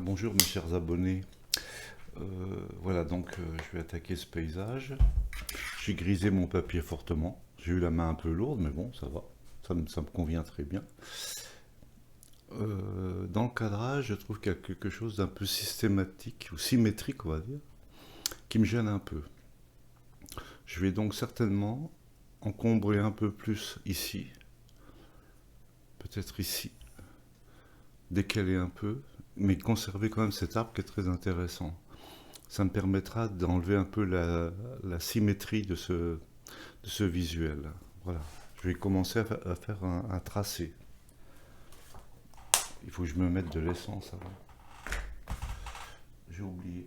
Bonjour mes chers abonnés. Voilà donc je vais attaquer ce paysage. J'ai grisé mon papier fortement. J'ai eu la main un peu lourde mais bon ça va. Ça me convient très bien. Dans le cadrage je trouve qu'il y a quelque chose d'un peu systématique ou symétrique on va dire qui me gêne un peu. Je vais donc certainement encombrer un peu plus ici. Peut-être ici. Décaler un peu. Mais conserver quand même cet arbre qui est très intéressant. Ça me permettra d'enlever un peu la symétrie de ce visuel. Voilà. Je vais commencer à faire un tracé. Il faut que je me mette de l'essence avant. J'ai oublié.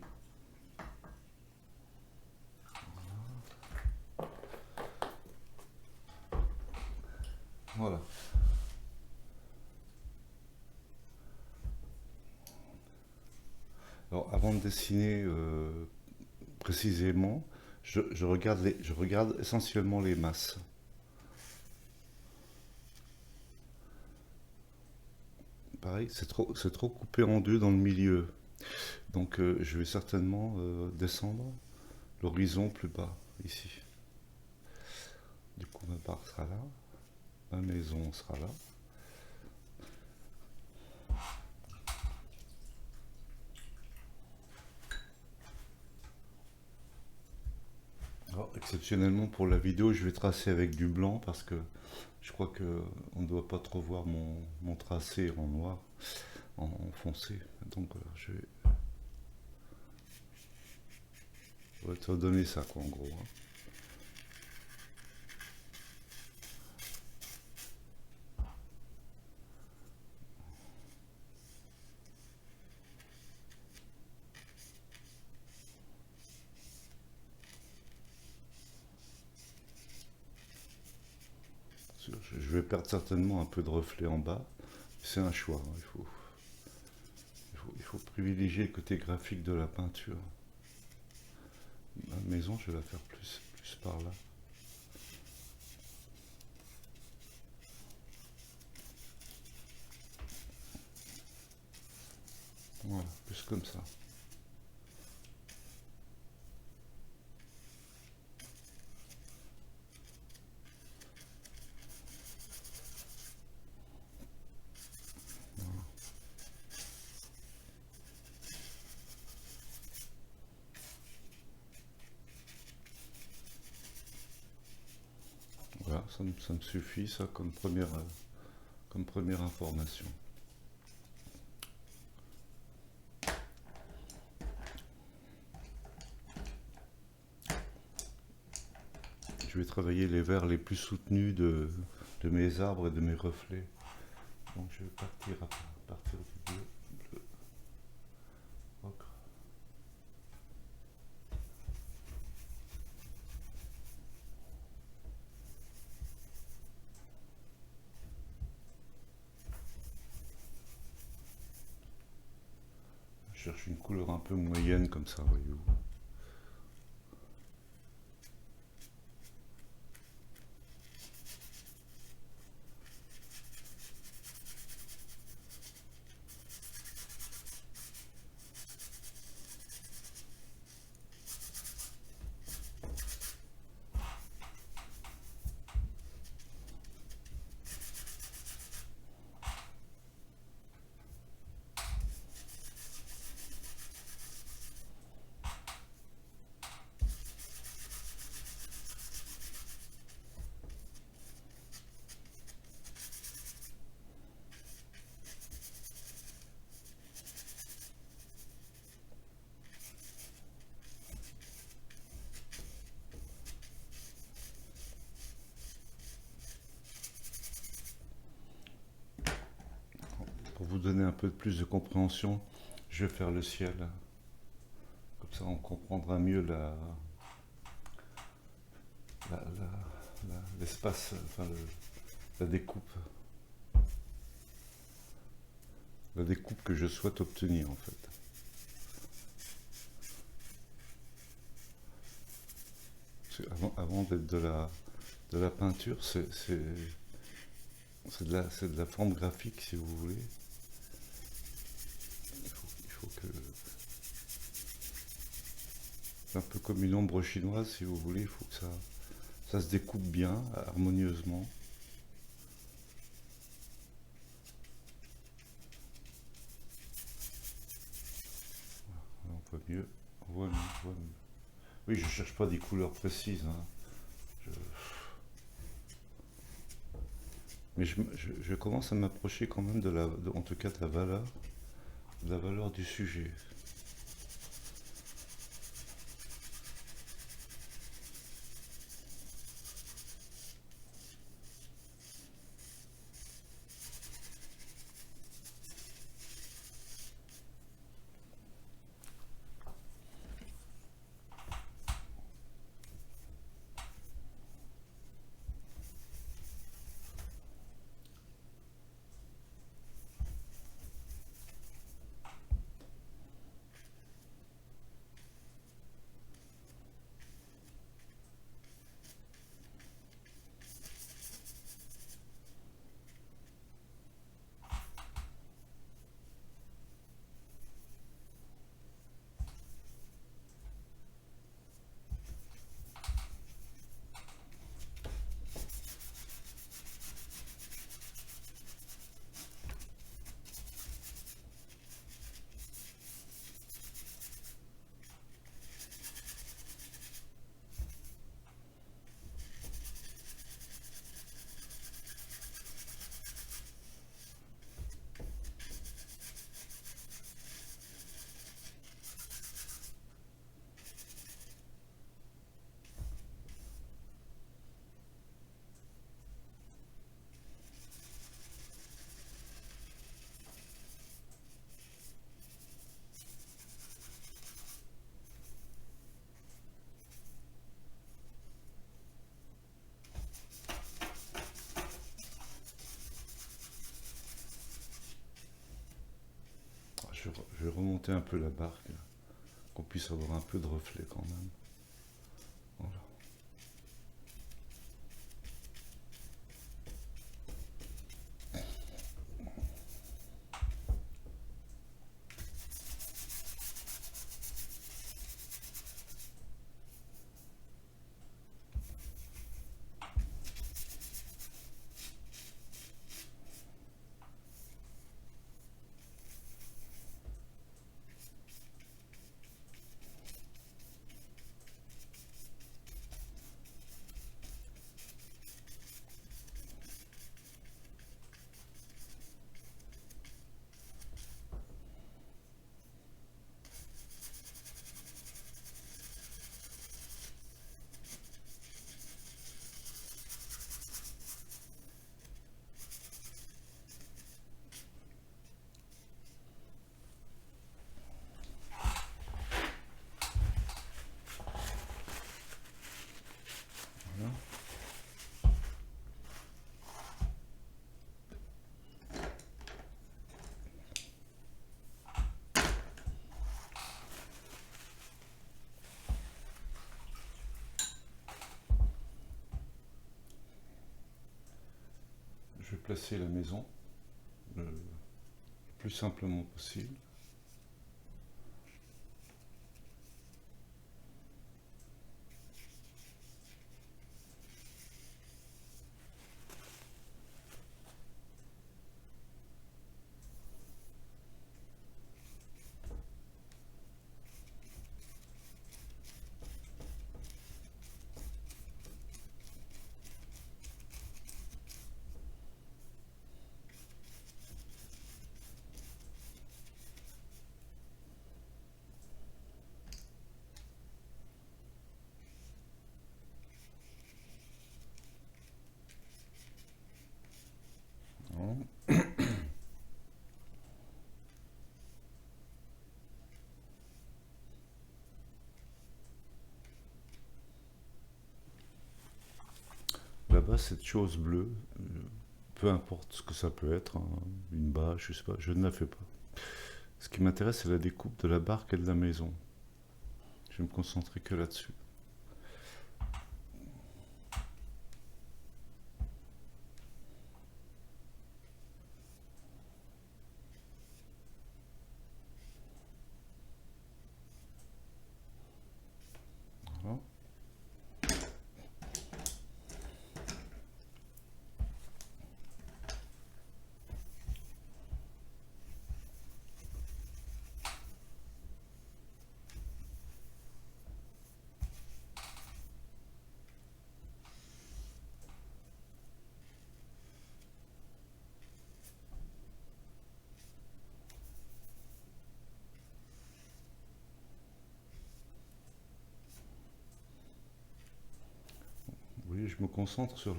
Voilà. Alors avant de dessiner précisément, je regarde essentiellement les masses. Pareil, c'est trop coupé en deux dans le milieu. Donc je vais certainement descendre l'horizon plus bas, ici. Du coup, ma barre sera là, ma maison sera là. Alors, exceptionnellement pour la vidéo, je vais tracer avec du blanc parce que je crois que on ne doit pas trop voir mon tracé en noir, en foncé. Donc je vais te donner ça quoi en gros, hein. Je vais perdre certainement un peu de reflet en bas. C'est un choix, hein. Il faut privilégier le côté graphique de la peinture. Ma maison, je vais la faire plus par là. Voilà, plus comme ça. Voilà, ça me suffit ça comme première information. Je vais travailler les verts les plus soutenus de mes arbres et de mes reflets. Donc je vais partir du bleu ocre. Je cherche une couleur un peu moyenne comme ça, voyez-vous. Pour vous donner un peu plus de compréhension, je vais faire le ciel. Comme ça, on comprendra mieux l'espace, enfin la découpe que je souhaite obtenir en fait. Avant d'être de la peinture, c'est de la forme graphique si vous voulez. Il C'est un peu comme une ombre chinoise, si vous voulez. Il faut que ça se découpe bien, harmonieusement. On voit mieux. On voit mieux. Oui, je cherche pas des couleurs précises, hein. Je- Mais je commence à m'approcher quand même en tout cas de la valeur du sujet. Je vais remonter un peu la barque, là, qu'on puisse avoir un peu de reflet quand même. Voilà. Voilà. Je vais placer la maison le plus simplement possible. Voilà. Là-bas, cette chose bleue, peu importe ce que ça peut être, hein, une bâche, je sais pas, je ne la fais pas. Ce qui m'intéresse, c'est la découpe de la barque et de la maison. Je vais me concentrer que là-dessus. je me concentre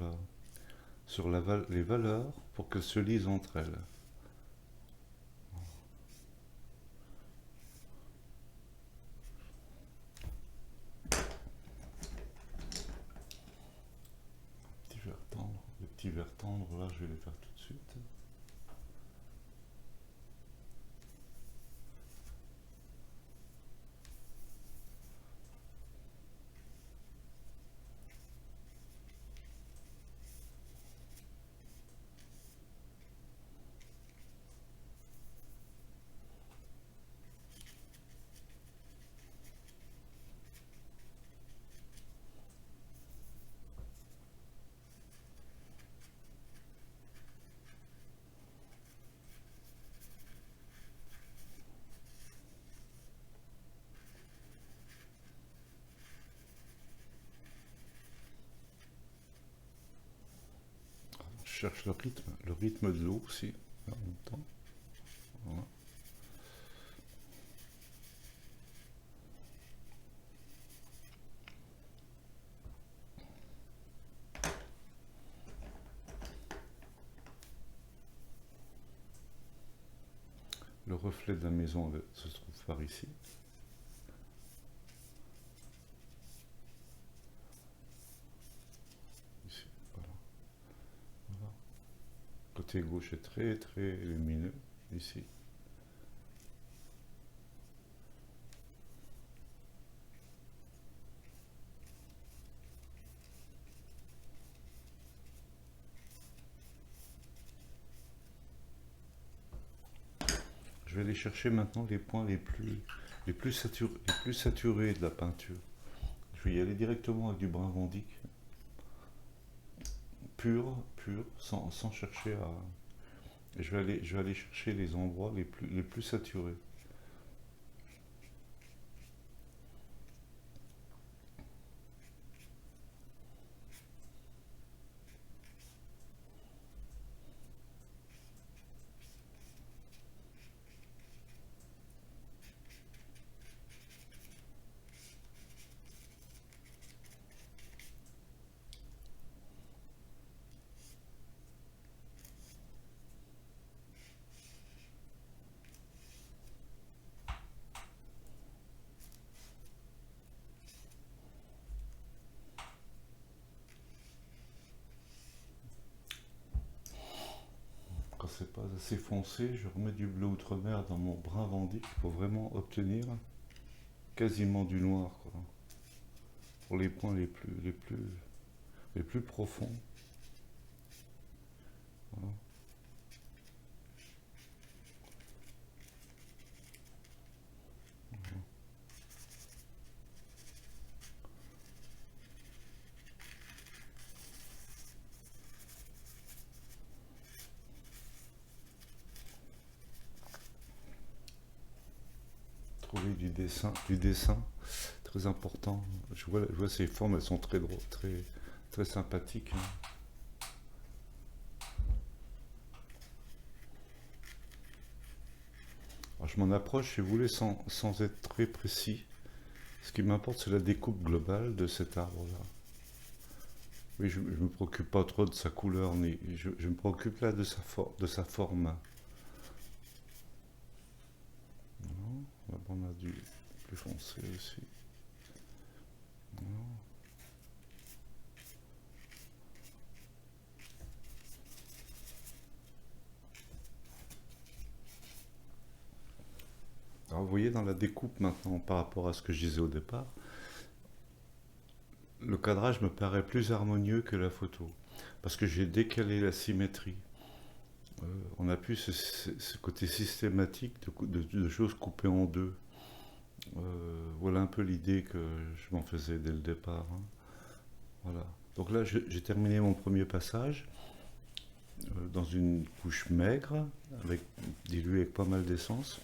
les valeurs pour qu'elles se lisent entre elles. Les petits verres tendres, là, je vais les faire tout de suite. Je cherche le rythme de l'eau aussi, en même temps. Voilà. Le reflet de la maison se trouve par ici. Ici, voilà. Voilà. Côté gauche est très très lumineux, ici. Je vais aller chercher maintenant les points les plus saturés de la peinture. Je vais y aller directement avec du brun Vandyck, pur, sans chercher à... Je vais aller chercher les endroits les plus saturés. Quand c'est pas assez foncé, je remets du bleu outre-mer dans mon brun Vandyck pour vraiment obtenir quasiment du noir, quoi. Pour les points les plus profonds. Voilà. Trouver du dessin, très important. Je vois ces formes, elles sont très drôles, très sympathiques, hein. Alors, je m'en approche, si vous voulez, sans être très précis. Ce qui m'importe, c'est la découpe globale de cet arbre-là. Oui, je ne me préoccupe pas trop de sa couleur, je me préoccupe là de sa forme. Non, là, on a du plus foncé aussi. Non. Alors, vous voyez dans la découpe maintenant, par rapport à ce que je disais au départ, le cadrage me paraît plus harmonieux que la photo, parce que j'ai décalé la symétrie. On a plus ce côté systématique de choses coupées en deux. Voilà un peu l'idée que je m'en faisais dès le départ, hein. Voilà. Donc là, j'ai terminé mon premier passage dans une couche maigre, diluée avec pas mal d'essence.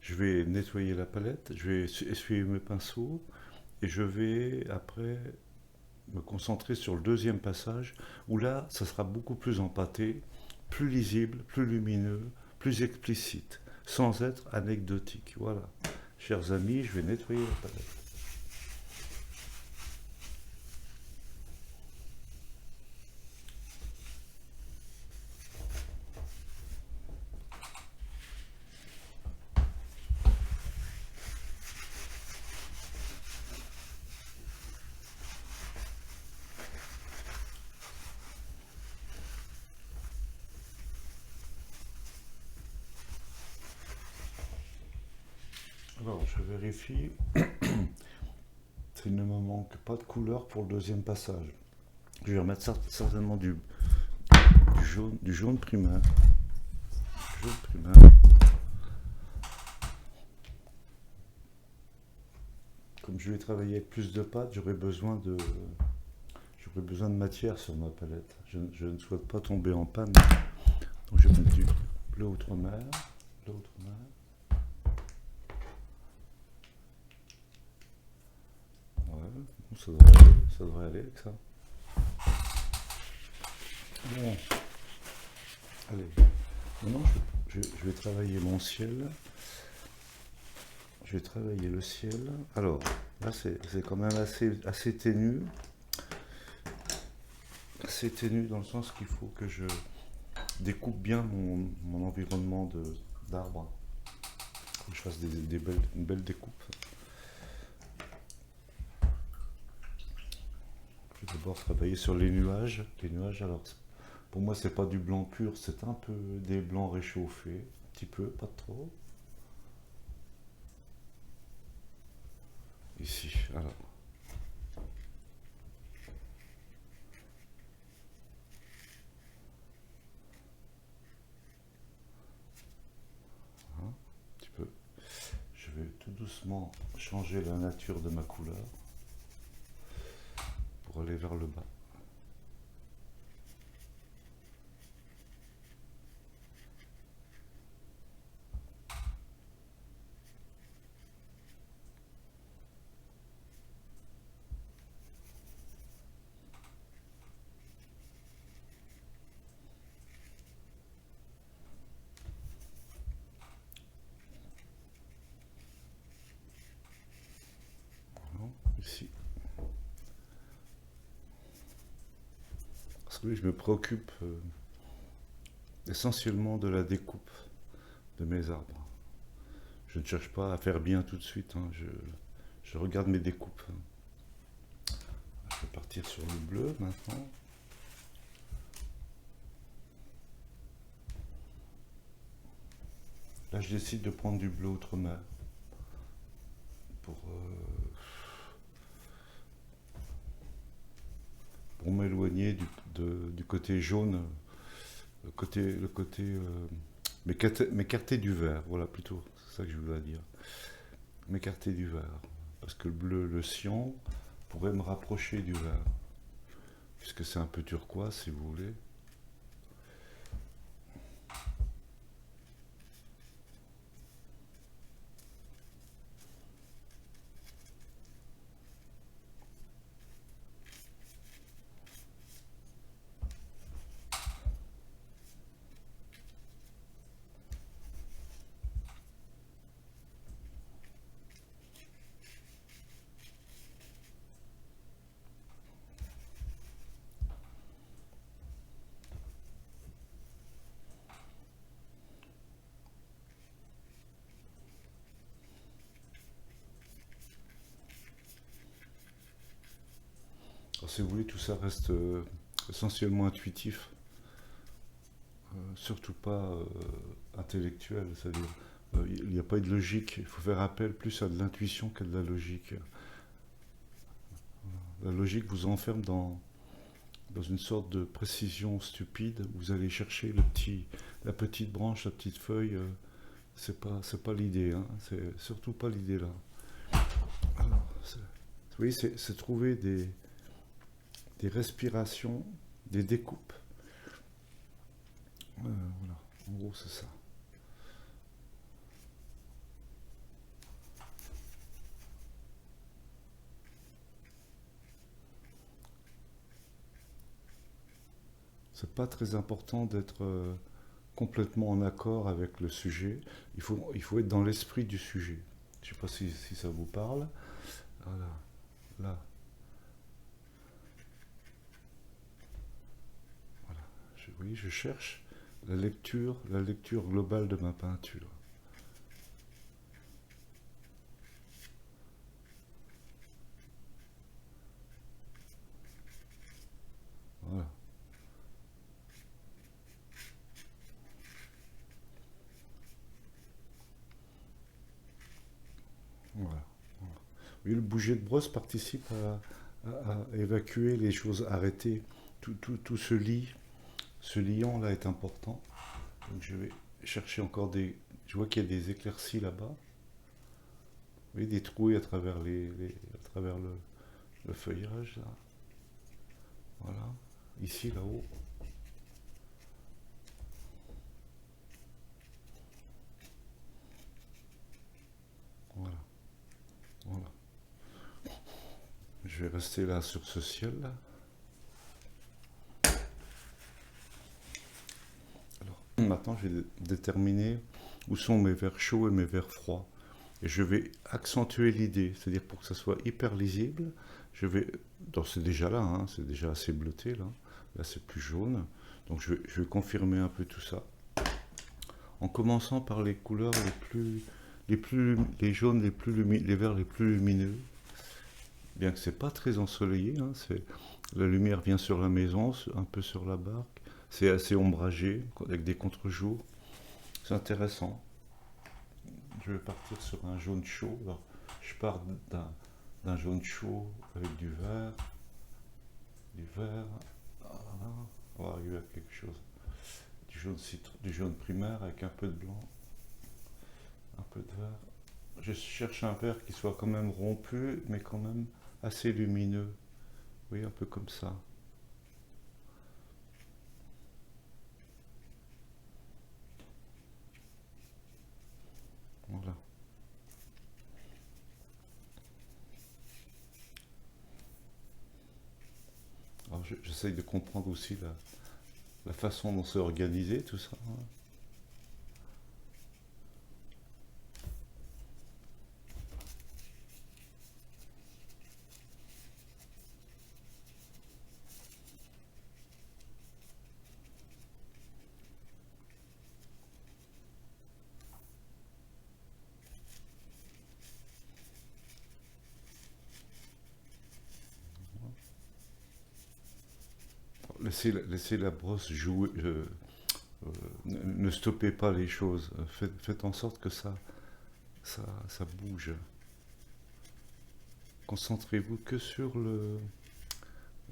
Je vais nettoyer la palette, je vais essuyer mes pinceaux et je vais après me concentrer sur le deuxième passage où là, ça sera beaucoup plus empâté, plus lisible, plus lumineux, plus explicite, sans être anecdotique. Voilà. Chers amis, je vais nettoyer la palette. Alors, je vérifie. Il ne me manque pas de couleur pour le deuxième passage. Je vais remettre certainement du jaune primaire. Jaune primaire. Comme je vais travailler avec plus de pâte, j'aurais besoin de matière sur ma palette. Je ne souhaite pas tomber en panne. Donc je vais mettre du bleu outre-mer. Bleu outre-mer. Ouais, bon, ça devrait aller avec ça. Bon, allez. Maintenant, je vais travailler mon ciel. Je vais travailler le ciel. Alors, là, c'est quand même assez ténu. Assez ténu dans le sens qu'il faut que je découpe bien mon environnement d'arbres. Il faut que je fasse une belle découpe. Je vais d'abord travailler sur les nuages. Les nuages, alors, pour moi, c'est pas du blanc pur, c'est un peu des blancs réchauffés. Un petit peu, pas trop. Ici, alors. Un petit peu. Je vais tout doucement changer la nature de ma couleur pour aller vers le bas. Voilà, ici. Parce que oui, je me préoccupe essentiellement de la découpe de mes arbres. Je ne cherche pas à faire bien tout de suite, hein. Je regarde mes découpes. Je vais partir sur le bleu maintenant. Là, je décide de prendre du bleu outre-mer pour m'éloigner du côté jaune, le côté m'écarter du vert, voilà plutôt, c'est ça que je voulais dire. M'écarter du vert. Parce que le bleu, le cyan, pourrait me rapprocher du vert. Puisque c'est un peu turquoise, si vous voulez. Alors, si vous voulez, tout ça reste essentiellement intuitif. Surtout pas intellectuel. C'est-à-dire, il n'y a pas de logique. Il faut faire appel plus à de l'intuition qu'à de la logique. La logique vous enferme dans une sorte de précision stupide. Vous allez chercher la petite branche, la petite feuille. C'est pas l'idée. Hein. C'est surtout pas l'idée là. Alors, vous voyez, c'est trouver des respirations, des découpes. Voilà, en gros, c'est ça. C'est pas très important d'être complètement en accord avec le sujet. Il faut être dans l'esprit du sujet. Je ne sais pas si ça vous parle. Voilà, là, voilà. Oui, je cherche la lecture globale de ma peinture. Voilà. Voilà. Oui, le bouger de brosse participe à évacuer les choses arrêtées. Tout ce liant là est important. Donc je vais chercher encore des. Je vois qu'il y a des éclaircies là-bas. Oui, des trouilles à travers à travers le feuillage là. Voilà. Ici, là-haut. Voilà. Voilà. Je vais rester là sur ce ciel là. Alors, maintenant, je vais déterminer où sont mes vers chauds et mes vers froids. Et je vais accentuer l'idée, c'est-à-dire pour que ça soit hyper lisible, je vais. Donc c'est déjà là, hein, c'est déjà assez bleuté là. Là c'est plus jaune. Donc je vais confirmer un peu tout ça. En commençant par les couleurs les jaunes les verts les plus lumineux. Bien que c'est pas très ensoleillé, hein, la lumière vient sur la maison, un peu sur la barque. C'est assez ombragé, avec des contre-jours. C'est intéressant. Je vais partir sur un jaune chaud. Alors, je pars d'un jaune chaud avec du vert. Voilà. On va arriver à quelque chose. Du jaune primaire avec un peu de blanc, un peu de vert. Je cherche un vert qui soit quand même rompu, mais quand même assez lumineux. Oui, un peu comme ça. Voilà. Alors j'essaye de comprendre aussi la façon dont c'est organisé tout ça, hein. Laissez la brosse jouer. Ne stoppez pas les choses. Faites en sorte que ça bouge. Concentrez-vous que sur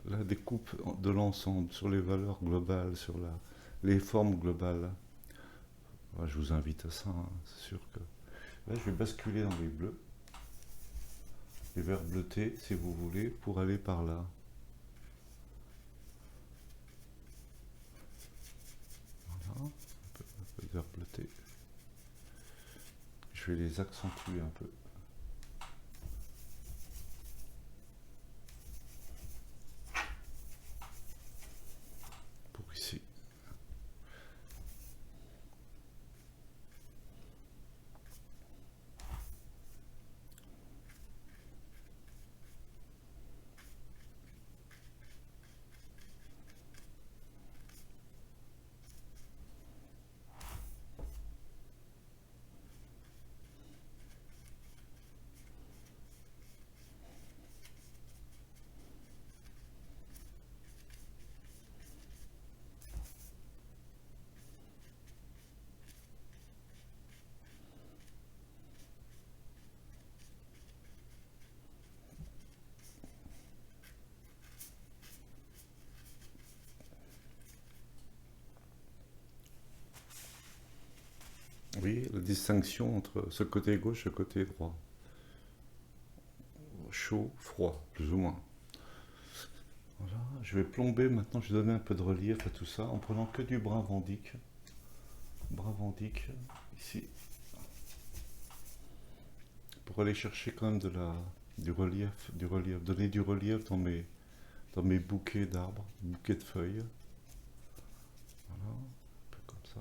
la découpe de l'ensemble, sur les valeurs globales, sur les formes globales. Ouais, je vous invite à ça, hein, c'est sûr que. Là, je vais basculer dans les bleus, les verts bleutés, si vous voulez, pour aller par là. Voilà, un peu de vert bleuté. Je vais les accentuer un peu. Pour ici. Oui, la distinction entre ce côté gauche et ce côté droit. Chaud, froid, plus ou moins. Voilà, je vais plomber maintenant, je vais donner un peu de relief à tout ça en prenant que du brun vandique. Brun vandique, ici. Pour aller chercher quand même du relief, donner du relief dans mes bouquets d'arbres, bouquets de feuilles. Voilà, un peu comme ça.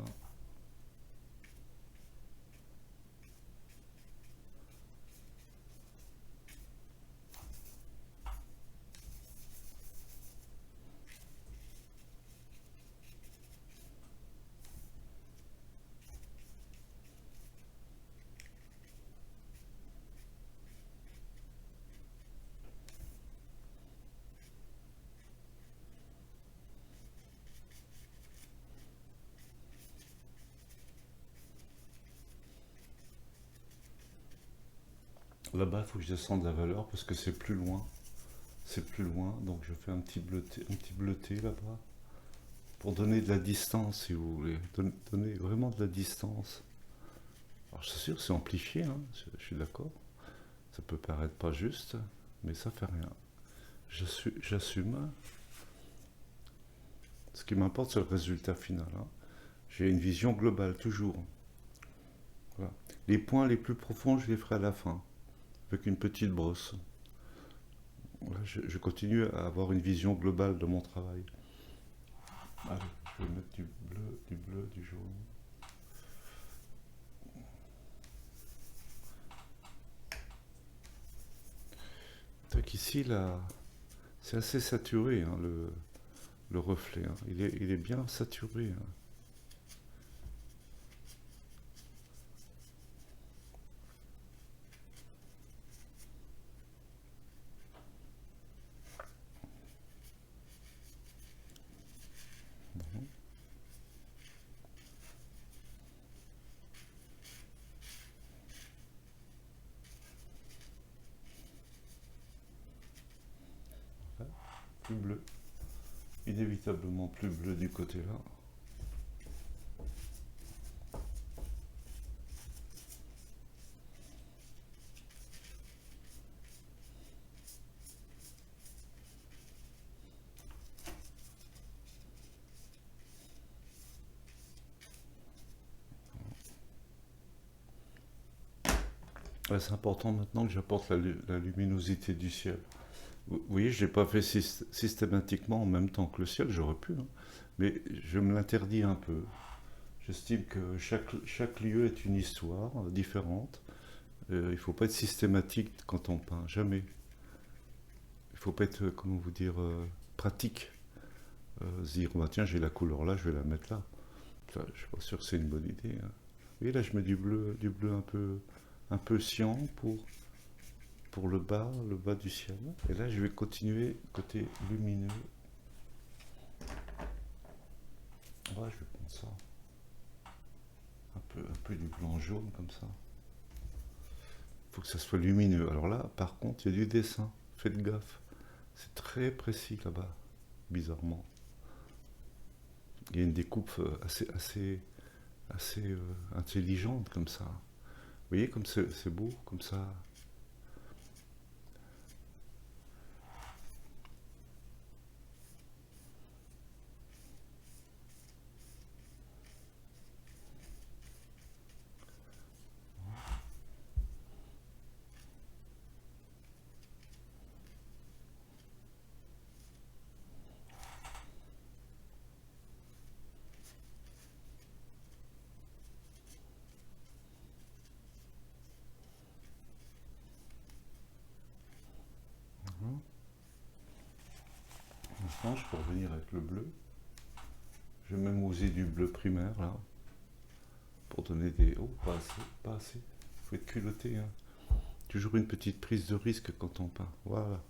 Là-bas, il faut que je descende la valeur parce que c'est plus loin. C'est plus loin, donc je fais un petit bleuté là-bas pour donner de la distance, si vous voulez. Donner vraiment de la distance. Alors, c'est sûr, c'est amplifié, hein, je suis d'accord. Ça peut paraître pas juste, mais ça fait rien. J'assume. Ce qui m'importe, c'est le résultat final, hein. J'ai une vision globale, toujours. Voilà. Les points les plus profonds, je les ferai à la fin, avec une petite brosse. Voilà, je continue à avoir une vision globale de mon travail. Allez, je vais mettre du bleu, du jaune. Donc ici, là, c'est assez saturé, hein, le reflet, hein. Il est bien saturé, hein. Voilà, plus bleu. Inévitablement plus bleu du côté là. Ouais, c'est important maintenant que j'apporte la luminosité du ciel. Vous voyez, je ne l'ai pas fait systématiquement en même temps que le ciel, j'aurais pu, hein. Mais je me l'interdis un peu. J'estime que chaque lieu est une histoire différente. Il ne faut pas être systématique quand on peint, jamais. Il ne faut pas être, comment vous dire, pratique. Se dire, bah, tiens, j'ai la couleur là, je vais la mettre là. Ça, je ne suis pas sûr que c'est une bonne idée, hein. Vous voyez, là, je mets du bleu un peu cyan pour le bas du ciel. Et là, je vais continuer côté lumineux. Ouais, je vais prendre ça. Un peu du blanc jaune comme ça. Il faut que ça soit lumineux. Alors là, par contre, il y a du dessin. Faites gaffe. C'est très précis là-bas, bizarrement. Il y a une découpe assez intelligente comme ça. Vous voyez comme c'est beau, comme ça. Mhm. Maintenant, je peux revenir avec le bleu. Je vais même user du bleu primaire là, pour donner des... Oh, pas assez, pas assez. Il faut être culotté, hein. Toujours une petite prise de risque quand on peint. Voilà.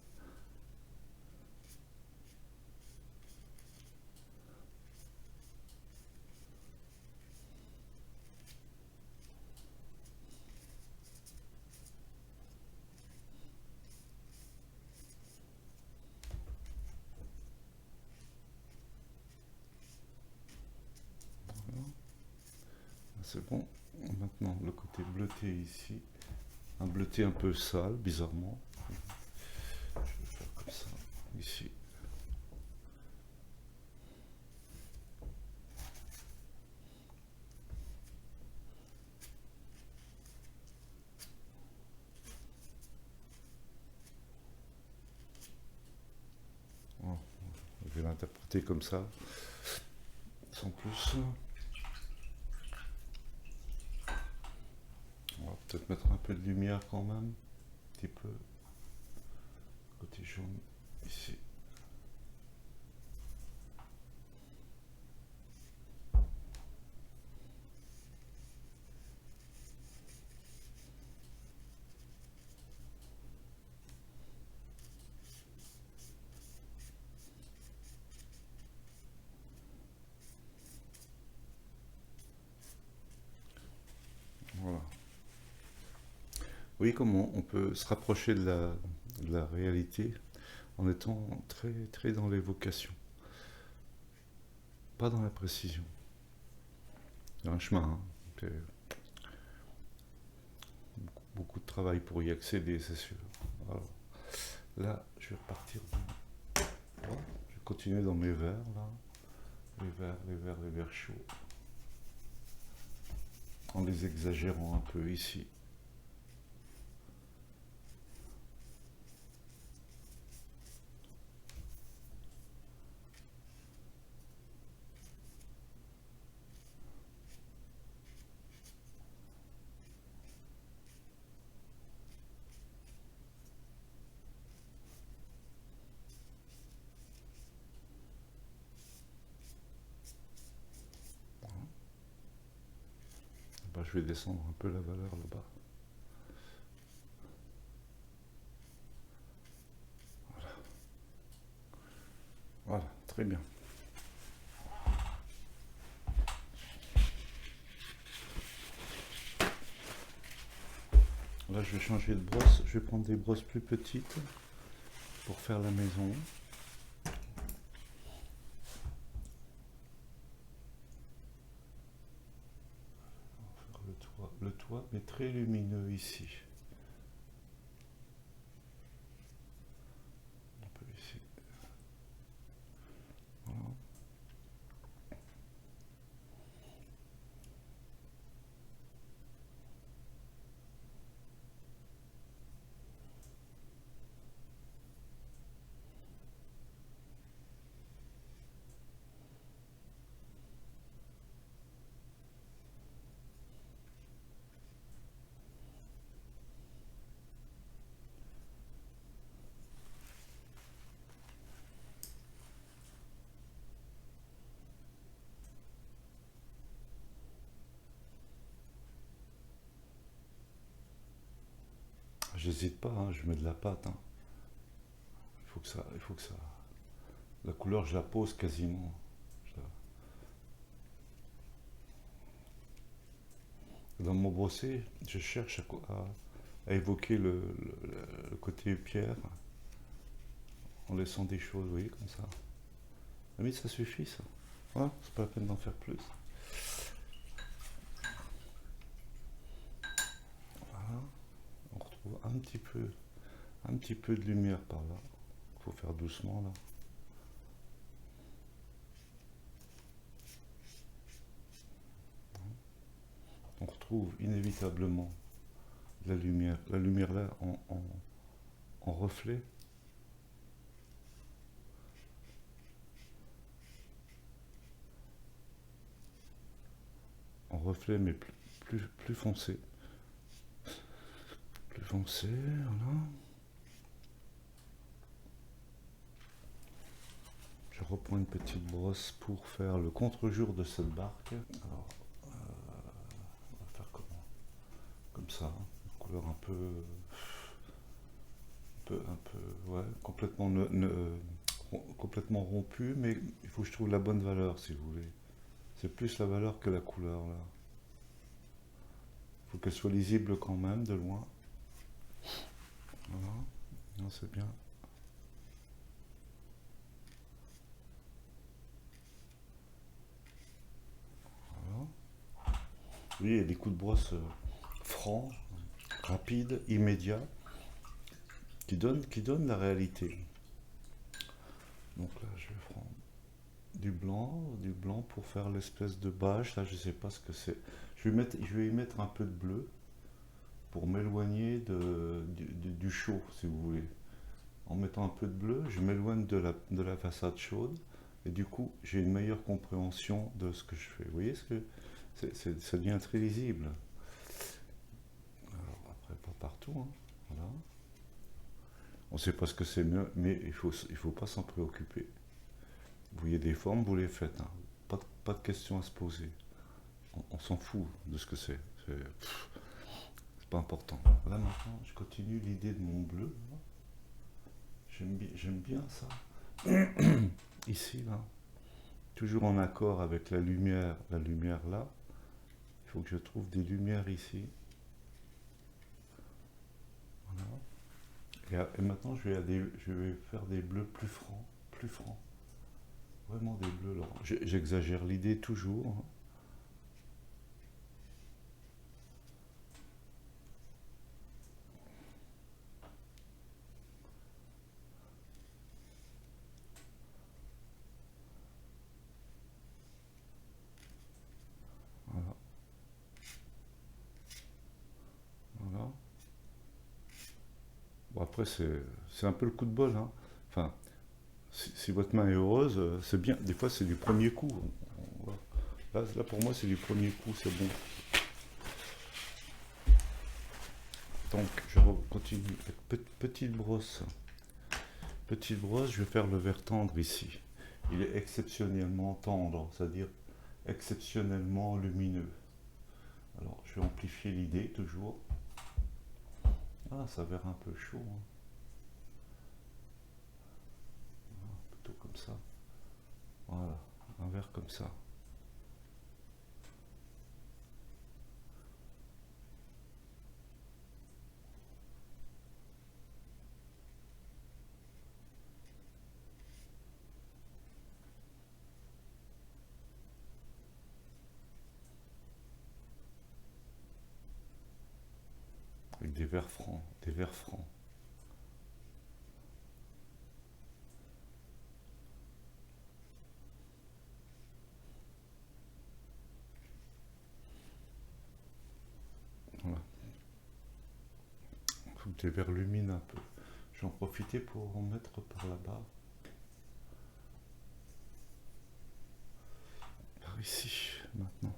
C'est bon. Maintenant, le côté bleuté ici. Un bleuté un peu sale, bizarrement. Je vais faire comme ça, ici. Oh, je vais l'interpréter comme ça, sans plus. On va peut-être mettre un peu de lumière quand même. Un petit peu. Côté jaune, ici. Voilà. Vous voyez comment on peut se rapprocher de la réalité en étant très, très dans l'évocation, pas dans la précision. C'est un chemin, hein. C'est beaucoup de travail pour y accéder, c'est sûr. Alors, là, je vais repartir. Je vais continuer dans mes verres, là. Les verres chauds. En les exagérant un peu ici. Bah, je vais descendre un peu la valeur là-bas. Voilà, très bien. Là, je vais changer de brosse. Je vais prendre des brosses plus petites pour faire la maison. On va faire le toit, mais très lumineux ici. Un peu ici. Voilà. J'hésite pas, hein, je mets de la pâte, hein. Il faut que ça. La couleur, je la pose quasiment. Dans mon brossé, je cherche à évoquer le côté pierre en laissant des choses, vous voyez, comme ça. Ah, mais ça suffit, ça. Ouais, c'est pas la peine d'en faire plus. Voilà. On retrouve un petit peu de lumière par là. Il faut faire doucement, là. On retrouve inévitablement la lumière là en reflet. En reflet, mais plus foncé. Plus foncé, voilà. Je reprends une petite brosse pour faire le contre-jour de cette barque. Alors, on va faire comment? Comme ça, hein. Une couleur un peu, ouais, complètement rompue, mais il faut que je trouve la bonne valeur, si vous voulez. C'est plus la valeur que la couleur, là. Il faut qu'elle soit lisible quand même, de loin. Voilà, non, c'est bien. Voilà. Oui, il y a des coups de brosse francs, rapides, immédiats, qui donnent la réalité. Donc là, je vais prendre du blanc pour faire l'espèce de bâche. Là, je sais pas ce que c'est. Je vais y mettre un peu de bleu pour m'éloigner du chaud, si vous voulez. En mettant un peu de bleu, je m'éloigne de la façade chaude et du coup, j'ai une meilleure compréhension de ce que je fais. Vous voyez ce que ça devient très lisible. Alors après, pas partout, hein. Voilà. On ne sait pas ce que c'est mieux, mais il faut pas s'en préoccuper. Vous voyez des formes, vous les faites, hein. Pas de questions à se poser. On s'en fout de ce que c'est. C'est pas important. Là maintenant, je continue l'idée de mon bleu. J'aime bien ça. Ici, là, toujours en accord avec la lumière là. Il faut que je trouve des lumières ici. Et maintenant, je vais faire des bleus plus francs, plus francs. Vraiment des bleus lents. J'exagère l'idée toujours, hein. Voilà, voilà. Bon, après, c'est un peu le coup de bol, hein. Enfin, si votre main est heureuse, c'est bien. Des fois, c'est du premier coup. Là, pour moi, c'est du premier coup, c'est bon. Donc, je continue avec petite brosse. Petite brosse, je vais faire le vert tendre ici. Il est exceptionnellement tendre, c'est-à-dire exceptionnellement lumineux. Alors, je vais amplifier l'idée toujours. Ah, ça vert un peu chaud, hein. Plutôt comme ça. Voilà, un vert comme ça. Avec des verts francs, des verts francs. Voilà. Il faut que des verts lumineux un peu. Je vais en profiter pour en mettre par là-bas. Par ici, maintenant.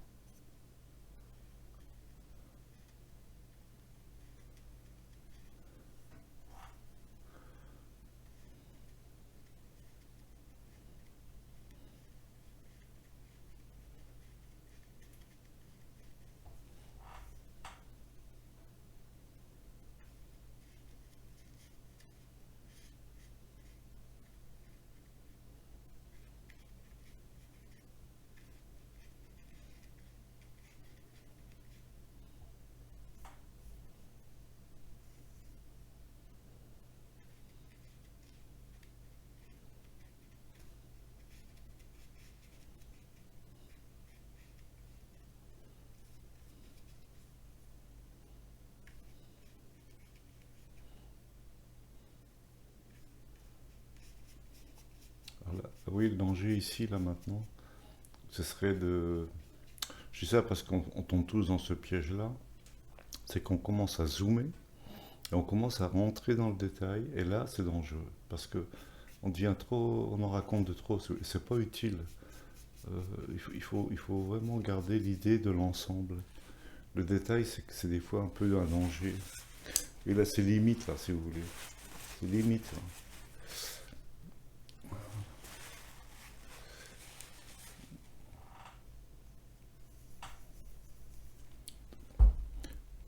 Voilà. Oui, le danger ici, là, maintenant, ce serait de... Je dis ça parce qu'on tombe tous dans ce piège-là. C'est qu'on commence à zoomer et on commence à rentrer dans le détail. Et là, c'est dangereux parce que on devient trop, on en raconte de trop. C'est pas utile. Il faut vraiment garder l'idée de l'ensemble. Le détail, c'est des fois un peu un danger. Et là, c'est limite, là, si vous voulez. C'est limite, là.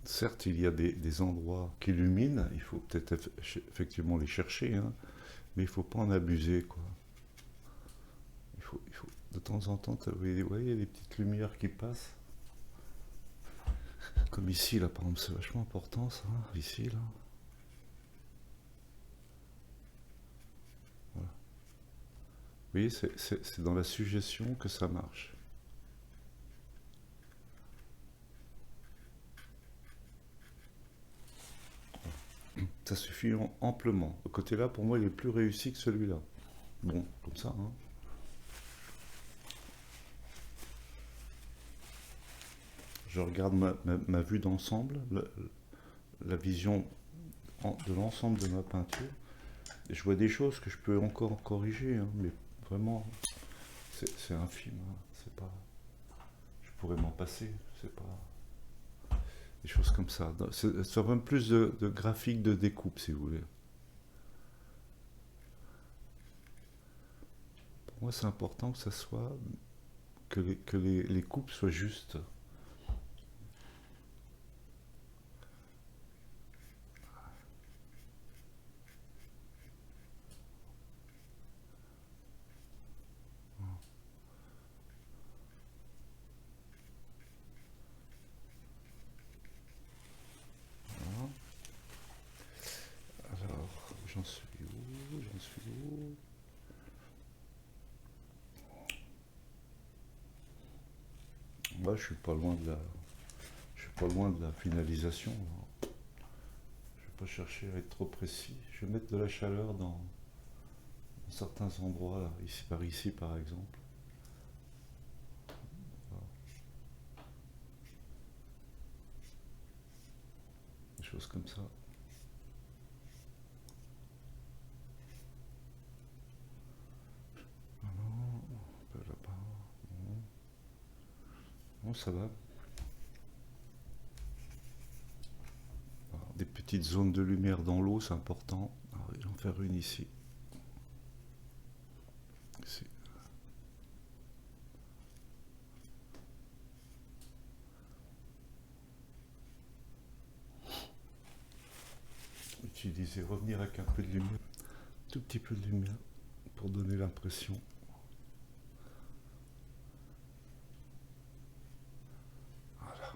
Certes, il y a des endroits qui illuminent, il faut peut-être effectivement les chercher, hein, mais il ne faut pas en abuser, quoi. Il faut de temps en temps, vous voyez, il y a des petites lumières qui passent. Comme ici, là, par exemple, c'est vachement important, ça, hein, ici, là. Voilà. Vous voyez, c'est dans la suggestion que ça marche. Ça suffit amplement. Le côté-là, pour moi, il est plus réussi que celui-là. Bon, comme ça, hein. Je regarde ma vue d'ensemble, la vision de l'ensemble de ma peinture, et je vois des choses que je peux encore corriger, hein, mais vraiment, c'est infime, hein, c'est pas, je pourrais m'en passer, c'est pas des choses comme ça. C'est vraiment plus de graphique de découpe, si vous voulez. Pour moi, c'est important que ça soit, que les coupes soient justes. Voilà. Alors, j'en suis où? J'en suis où? Là, je suis pas loin de la, je suis pas loin de la finalisation. Je vais pas chercher à être trop précis. Je vais mettre de la chaleur dans certains endroits, là, ici par exemple. Voilà, des choses comme ça. Ah non, un peu là-bas. Non, non, ça va. Alors, des petites zones de lumière dans l'eau, c'est important. Alors, je vais en faire une ici. Ici. Utiliser, revenir avec un peu de lumière, tout petit peu de lumière, pour donner l'impression. Voilà.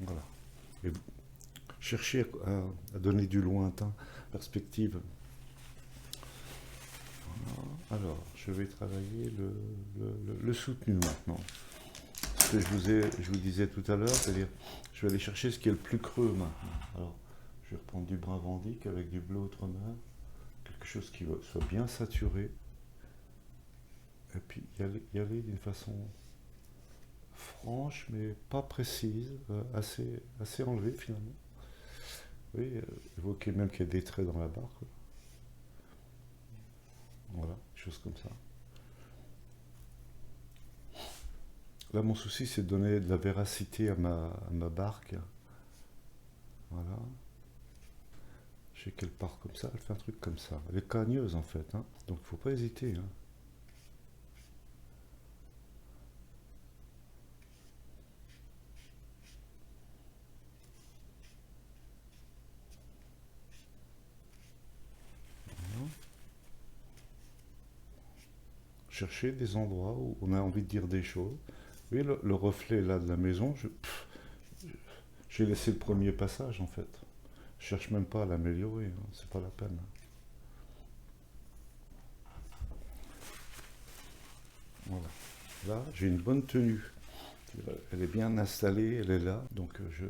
Voilà. Et chercher à donner du lointain, perspective. Voilà. Alors, je vais travailler le soutenu maintenant. Ce que je vous disais tout à l'heure, c'est-à-dire, je vais aller chercher ce qui est le plus creux maintenant. Alors, je vais reprendre du brun Vandyck avec du bleu Outremer, quelque chose qui soit bien saturé, et puis y aller d'une façon franche, mais pas précise, assez enlevée finalement. Oui, évoquer même qu'il y a des traits dans la barre, quoi. Voilà, des choses comme ça. Là, mon souci, c'est de donner de la véracité à ma barque. Voilà. Je sais qu'elle part comme ça, elle fait un truc comme ça. Elle est cagneuse en fait, hein. Donc il ne faut pas hésiter, hein. Voilà. Chercher des endroits où on a envie de dire des choses. Vous voyez le reflet là de la maison, j'ai laissé le premier passage en fait. Je cherche même pas à l'améliorer, hein. C'est pas la peine. Voilà. Là, j'ai une bonne tenue. Elle est bien installée, elle est là, donc je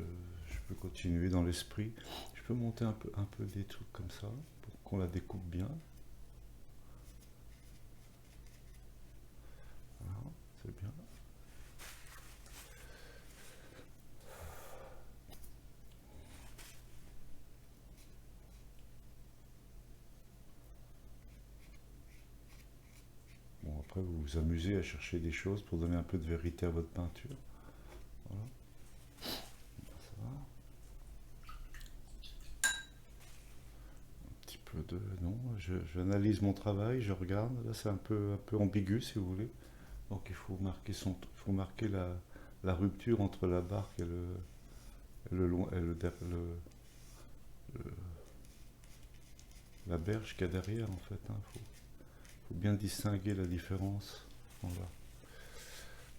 peux continuer dans l'esprit. Je peux monter un peu des trucs comme ça pour qu'on la découpe bien. Voilà, c'est bien. Bon, après, vous vous amusez à chercher des choses pour donner un peu de vérité à votre peinture. Voilà, ça va. Un petit peu de... Non, j'analyse mon travail, je regarde. Là, c'est un peu ambigu, si vous voulez. Donc, il faut marquer la rupture entre la barque et le long, et le- la berge qu'il y a derrière, en fait, hein. Faut bien distinguer la différence. Voilà.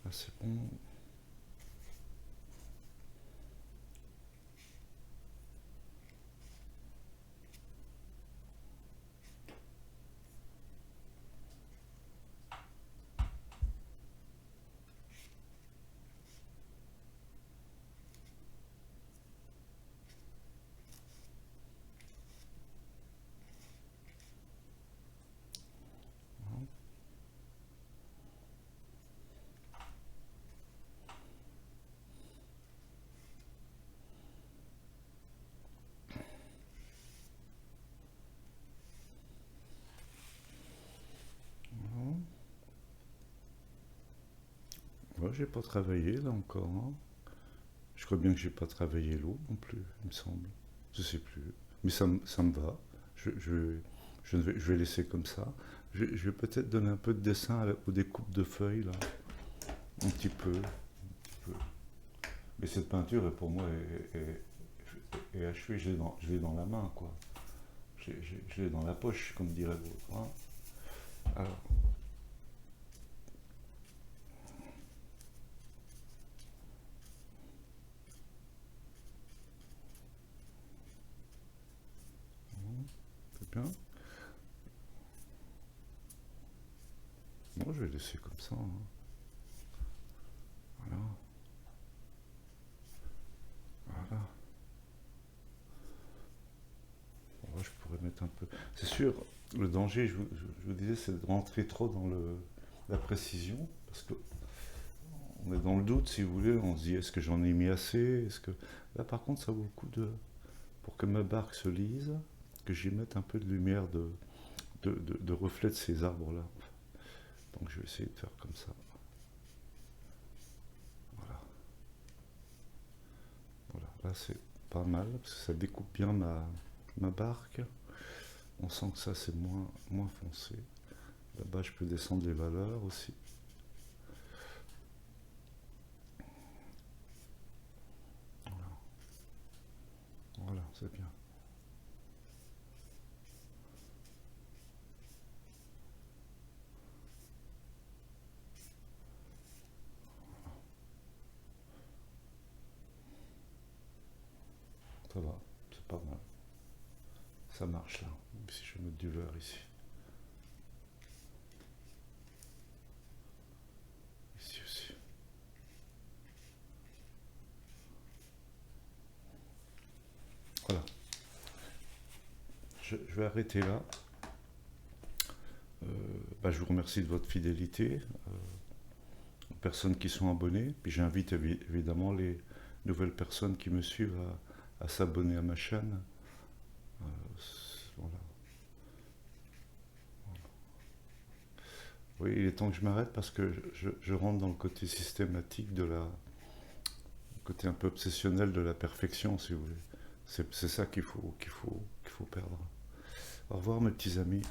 Là, c'est bon. Voilà. Ouais, j'ai pas travaillé là encore, hein. Je crois bien que j'ai pas travaillé l'eau non plus, il me semble. Je sais plus. Mais ça me va. Je, je, je vais laisser comme ça. Je vais peut-être donner un peu de dessin aux découpes de feuilles là. Un petit peu. Un petit peu. Mais cette peinture, pour moi, est achevée. Je l'ai dans la main, quoi. Je l'ai dans la poche, comme dirait l'autre, hein. Alors, bien. Bon, je vais laisser comme ça, hein. Voilà, voilà. Bon, là, je pourrais mettre un peu. C'est sûr, le danger, je vous disais, c'est de rentrer trop dans la précision, parce que on est dans le doute, si vous voulez. On se dit, est-ce que j'en ai mis assez? Est-ce que là, par contre, ça vaut le coup de, pour que ma barque se lise, que j'y mette un peu de lumière, de reflet de ces arbres-là. Donc, je vais essayer de faire comme ça. Voilà, voilà. Là, c'est pas mal parce que ça découpe bien ma barque. On sent que ça, c'est moins foncé. Là-bas, je peux descendre les valeurs aussi. Voilà, voilà, c'est bien. Ça va, c'est pas mal. Ça marche là. Même si je vais mettre du vert ici. Ici aussi. Voilà. Je vais arrêter là. Je vous remercie de votre fidélité, aux personnes qui sont abonnées. Puis j'invite évidemment les nouvelles personnes qui me suivent à s'abonner à ma chaîne. Voilà. Oui, il est temps que je m'arrête parce que je rentre dans le côté systématique le côté un peu obsessionnel de la perfection, si vous voulez. C'est ça qu'il faut perdre. Au revoir mes petits amis.